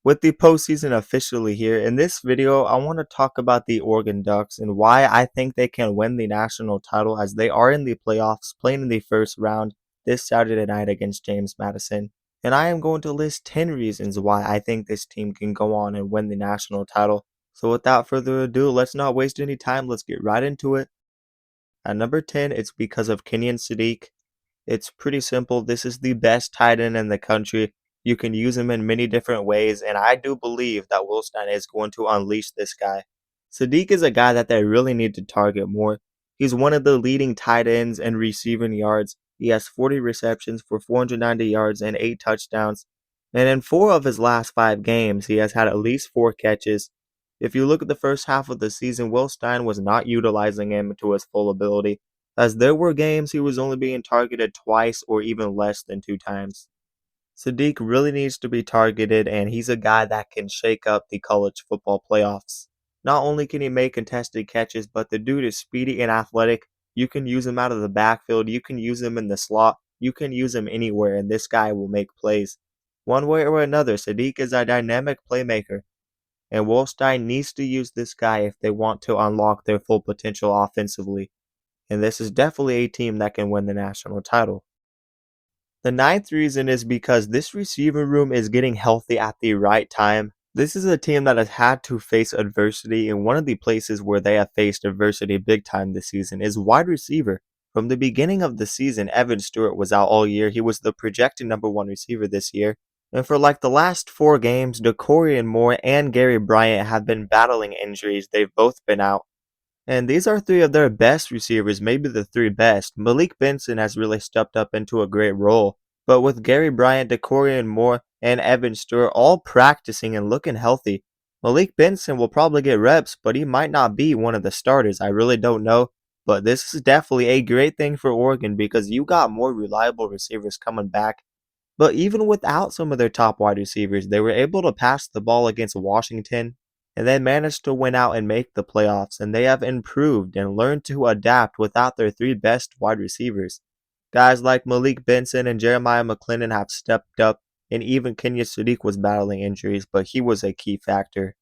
With the postseason officially here, in this video, I want to talk about the Oregon Ducks and why I think they can win the national title as they are in the playoffs, playing in the first round this Saturday night against James Madison. And I am going to list 10 reasons why I think this team can go on and win the national title. So without further ado, let's not waste any time. Let's get right into it. At number 10, it's because of Kenyon Sadiq. It's pretty simple. This is the best tight end in the country. You can use him in many different ways, and I do believe that Will Stein is going to unleash this guy. Sadiq is a guy that they really need to target more. He's one of the leading tight ends in receiving yards. He has 40 receptions for 490 yards and 8 touchdowns. And in 4 of his last 5 games, he has had at least 4 catches. If you look at the first half of the season, Will Stein was not utilizing him to his full ability, as there were games he was only being targeted twice or even less than 2 times. Sadiq really needs to be targeted, and he's a guy that can shake up the college football playoffs. Not only can he make contested catches, but the dude is speedy and athletic. You can use him out of the backfield, you can use him in the slot, you can use him anywhere, and this guy will make plays. One way or another, Sadiq is a dynamic playmaker, and Will Stein needs to use this guy if they want to unlock their full potential offensively. And this is definitely a team that can win the national title. The ninth reason is because this receiver room is getting healthy at the right time. This is a team that has had to face adversity, and one of the places where they have faced adversity big time this season is wide receiver. From the beginning of the season, Evan Stewart was out all year. He was the projected #1 receiver this year. And for like the last 4 games, Dakorien Moore and Gary Bryant have been battling injuries. They've both been out. And these are 3 of their best receivers, maybe the 3 best. Malik Benson has really stepped up into a great role. But with Gary Bryant, Dakorien Moore, and Evan Stewart all practicing and looking healthy, Malik Benson will probably get reps, but he might not be one of the starters. I really don't know. But this is definitely a great thing for Oregon because you got more reliable receivers coming back. But even without some of their top wide receivers, they were able to pass the ball against Washington, and they managed to win out and make the playoffs, and they have improved and learned to adapt without their 3 best wide receivers. Guys like Malik Benson and Jeremiah McClendon have stepped up, and even Kenyon Sadiq was battling injuries, but he was a key factor.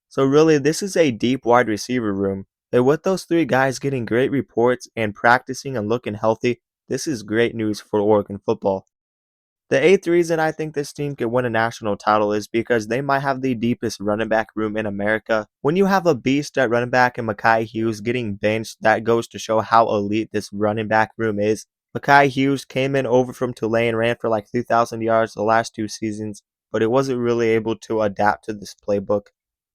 So really, this is a deep wide receiver room, and with those 3 guys getting great reports and practicing and looking healthy, this is great news for Oregon football. The eighth reason I think this team can win a national title is because they might have the deepest running back room in America. When you have a beast at running back and Mekhi Hughes getting benched, that goes to show how elite this running back room is. Mekhi Hughes came in over from Tulane, ran for like 2,000 yards the last 2 seasons, but it wasn't really able to adapt to this playbook.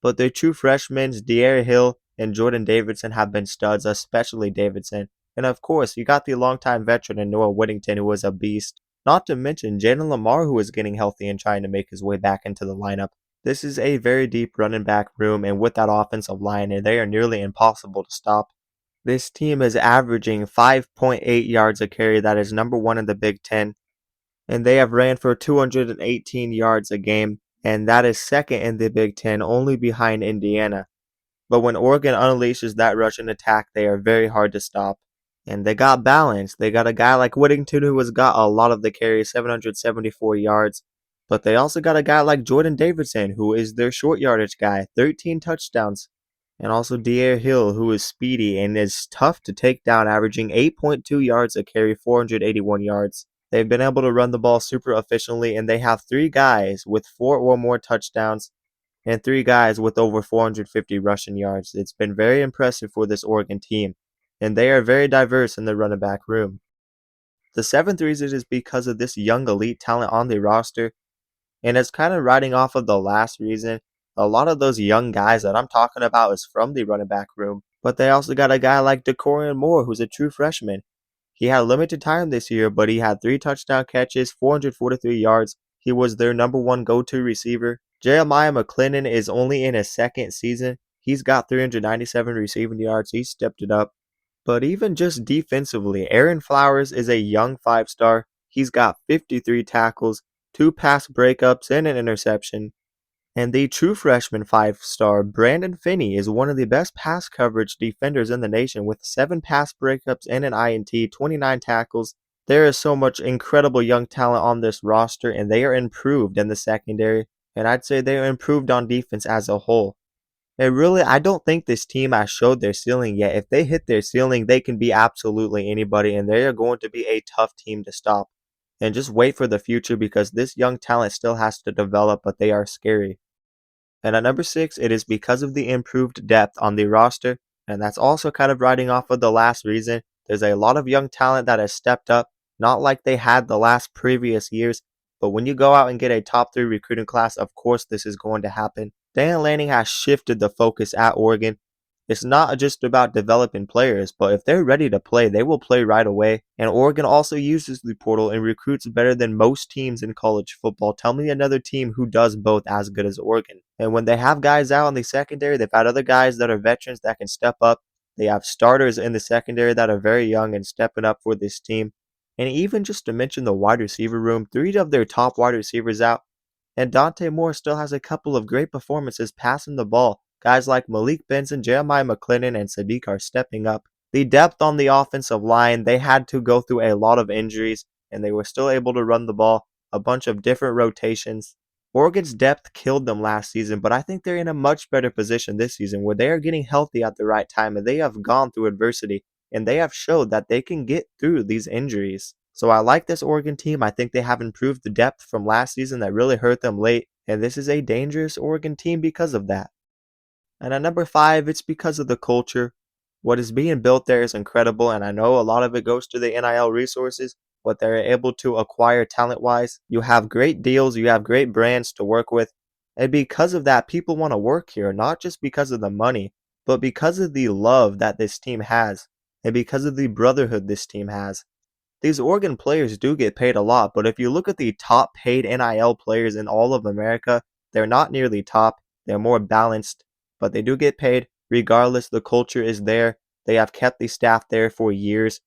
But their 2 freshmen, De'Aaron Hill and Jordan Davidson, have been studs, especially Davidson. And of course, you got the longtime veteran in Noah Whittington, who was a beast. Not to mention Jalen Lamar, who is getting healthy and trying to make his way back into the lineup. This is a very deep running back room, and with that offensive line, they are nearly impossible to stop. This team is averaging 5.8 yards a carry. That is #1 in the Big Ten. And they have ran for 218 yards a game, and that is second in the Big Ten, only behind Indiana. But when Oregon unleashes that rushing attack, they are very hard to stop. And they got balance. They got a guy like Whittington who has got a lot of the carries, 774 yards. But they also got a guy like Jordan Davidson, who is their short yardage guy, 13 touchdowns. And also De'Aaron Hill, who is speedy and is tough to take down, averaging 8.2 yards a carry, 481 yards. They've been able to run the ball super efficiently, and they have 3 guys with 4 or more touchdowns and 3 guys with over 450 rushing yards. It's been very impressive for this Oregon team, and they are very diverse in the running back room. The seventh reason is because of this young elite talent on the roster, and it's kind of riding off of the last reason. A lot of those young guys that I'm talking about is from the running back room, but they also got a guy like Dakorien Moore, who's a true freshman. He had limited time this year, but he had 3 touchdown catches, 443 yards. He was their #1 go-to receiver. Jeremiah McClendon is only in his 2nd season. He's got 397 receiving yards. He stepped it up. But even just defensively, Aaron Flowers is a young 5-star. He's got 53 tackles, 2 pass breakups, and an interception. And the true freshman 5-star, Brandon Finney, is one of the best pass coverage defenders in the nation with 7 pass breakups and an INT, 29 tackles. There is so much incredible young talent on this roster, and they are improved in the secondary. and I'd say they improved on defense as a whole. And really, I don't think this team has showed their ceiling yet. If they hit their ceiling, they can be absolutely anybody, and they are going to be a tough team to stop. And just wait for the future because this young talent still has to develop, but they are scary. And at number 6, it is because of the improved depth on the roster, and that's also kind of riding off of the last reason. There's a lot of young talent that has stepped up, not like they had the last previous years, but when you go out and get a top 3 recruiting class, of course this is going to happen. Dan Lanning has shifted the focus at Oregon. It's not just about developing players, but if they're ready to play, they will play right away. And Oregon also uses the portal and recruits better than most teams in college football. Tell me another team who does both as good as Oregon. And when they have guys out in the secondary, they've had other guys that are veterans that can step up. They have starters in the secondary that are very young and stepping up for this team. And even just to mention the wide receiver room, 3 of their top wide receivers out. And Dante Moore still has a couple of great performances passing the ball. Guys like Malik Benson, Jeremiah McClendon, and Sadiq are stepping up. The depth on the offensive line, they had to go through a lot of injuries, and they were still able to run the ball, a bunch of different rotations. Oregon's depth killed them last season, but I think they're in a much better position this season where they are getting healthy at the right time and they have gone through adversity and they have showed that they can get through these injuries. So I like this Oregon team. I think they have improved the depth from last season that really hurt them late, and this is a dangerous Oregon team because of that. And at number 5, it's because of the culture. What is being built there is incredible, and I know a lot of it goes to the NIL resources, what they're able to acquire talent-wise. You have great deals, you have great brands to work with, and because of that, people want to work here, not just because of the money, but because of the love that this team has, and because of the brotherhood this team has. These Oregon players do get paid a lot, but if you look at the top paid NIL players in all of America, they're not nearly top. They're more balanced, but they do get paid. Regardless, the culture is there. They have kept the staff there for years,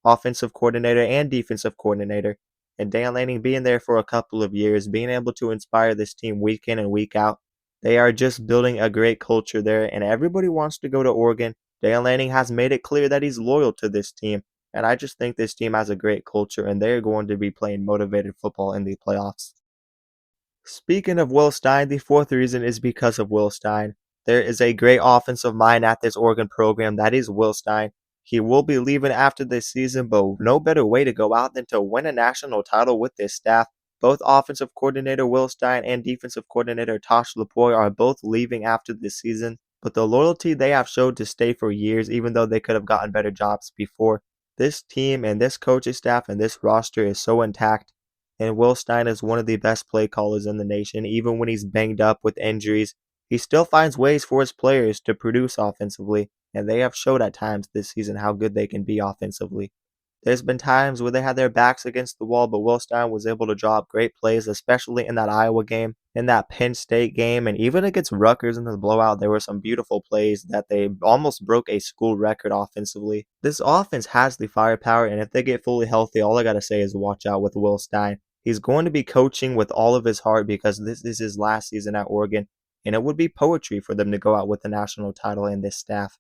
offensive coordinator and defensive coordinator. And Dan Lanning being there for a couple of years, being able to inspire this team week in and week out. They are just building a great culture there, and everybody wants to go to Oregon. Dan Lanning has made it clear that he's loyal to this team. And I just think this team has a great culture, and they're going to be playing motivated football in the playoffs. Speaking of Will Stein, the fourth reason is because of Will Stein. There is a great offensive mind at this Oregon program. That is Will Stein. He will be leaving after this season, but no better way to go out than to win a national title with this staff. Both offensive coordinator Will Stein and defensive coordinator Tosh Lupoi are both leaving after this season, but the loyalty they have showed to stay for years, even though they could have gotten better jobs before. This team and this coaching staff and this roster is so intact, and Will Stein is one of the best play callers in the nation. Even when he's banged up with injuries, he still finds ways for his players to produce offensively, and they have showed at times this season how good they can be offensively. There's been times where they had their backs against the wall, but Will Stein was able to draw up great plays, especially in that Iowa game, in that Penn State game, and even against Rutgers in the blowout, there were some beautiful plays that they almost broke a school record offensively. This offense has the firepower, and if they get fully healthy, all I gotta say is watch out with Will Stein. He's going to be coaching with all of his heart because this is his last season at Oregon, and it would be poetry for them to go out with the national title and this staff.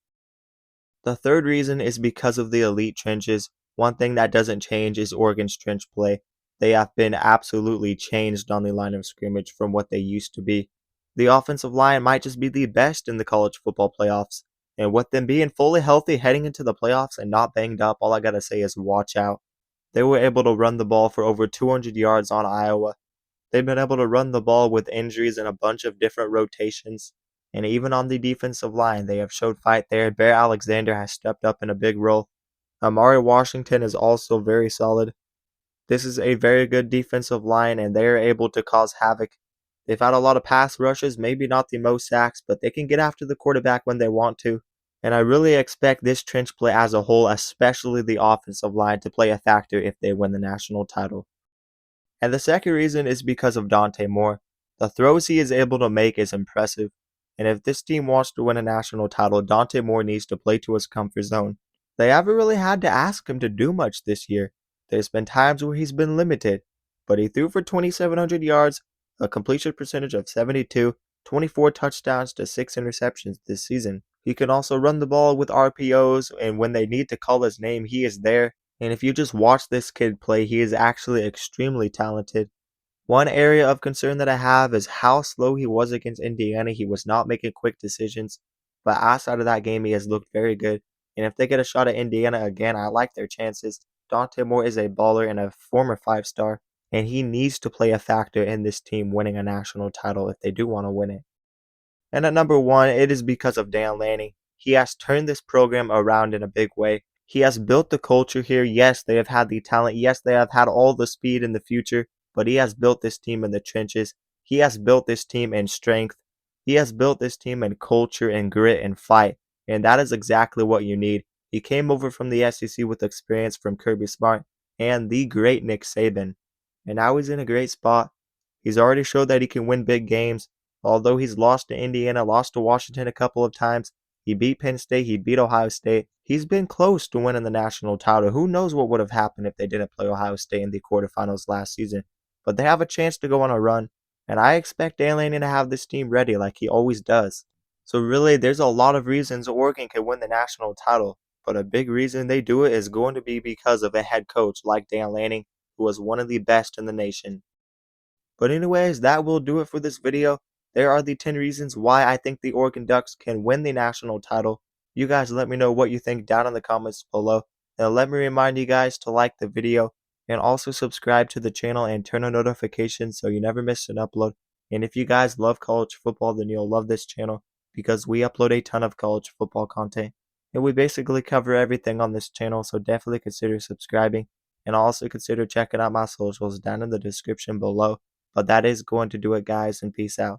The third reason is because of the elite trenches. One thing that doesn't change is Oregon's trench play. They have been absolutely changed on the line of scrimmage from what they used to be. The offensive line might just be the best in the college football playoffs. And with them being fully healthy heading into the playoffs and not banged up, all I gotta say is watch out. They were able to run the ball for over 200 yards on Iowa. They've been able to run the ball with injuries and a bunch of different rotations. And even on the defensive line, they have showed fight there. Bear Alexander has stepped up in a big role. Amari Washington is also very solid. This is a very good defensive line, and they are able to cause havoc. They've had a lot of pass rushes, maybe not the most sacks, but they can get after the quarterback when they want to. And I really expect this trench play as a whole, especially the offensive line, to play a factor if they win the national title. And the second reason is because of Dante Moore. The throws he is able to make is impressive. And if this team wants to win a national title, Dante Moore needs to play to his comfort zone. They haven't really had to ask him to do much this year. There's been times where he's been limited, but he threw for 2,700 yards, a completion percentage of 72, 24 touchdowns to 6 interceptions this season. He can also run the ball with RPOs, and when they need to call his name, he is there. And if you just watch this kid play, he is actually extremely talented. One area of concern that I have is how slow he was against Indiana. He was not making quick decisions, but outside of that game, he has looked very good. And if they get a shot at Indiana again, I like their chances. Dante Moore is a baller and a former 5-star, and he needs to play a factor in this team winning a national title if they do want to win it. And at number one, it is because of Dan Lanning. He has turned this program around in a big way. He has built the culture here. Yes, they have had the talent. Yes, they have had all the speed in the future, but he has built this team in the trenches. He has built this team in strength. He has built this team in culture and grit and fight. And that is exactly what you need. He came over from the SEC with experience from Kirby Smart and the great Nick Saban. And now he's in a great spot. He's already showed that he can win big games. Although he's lost to Indiana, lost to Washington a couple of times, he beat Penn State, he beat Ohio State. He's been close to winning the national title. Who knows what would have happened if they didn't play Ohio State in the quarterfinals last season. But they have a chance to go on a run, and I expect Dan Lanning to have this team ready like he always does. So really, there's a lot of reasons Oregon can win the national title, but a big reason they do it is going to be because of a head coach like Dan Lanning, who was one of the best in the nation. But anyways, that will do it for this video. There are the 10 reasons why I think the Oregon Ducks can win the national title. You guys let me know what you think down in the comments below. And let me remind you guys to like the video and also subscribe to the channel and turn on notifications so you never miss an upload. And if you guys love college football, then you'll love this channel because we upload a ton of college football content. And we basically cover everything on this channel, so definitely consider subscribing. And also consider checking out my socials down in the description below. But that is going to do it, guys, and peace out.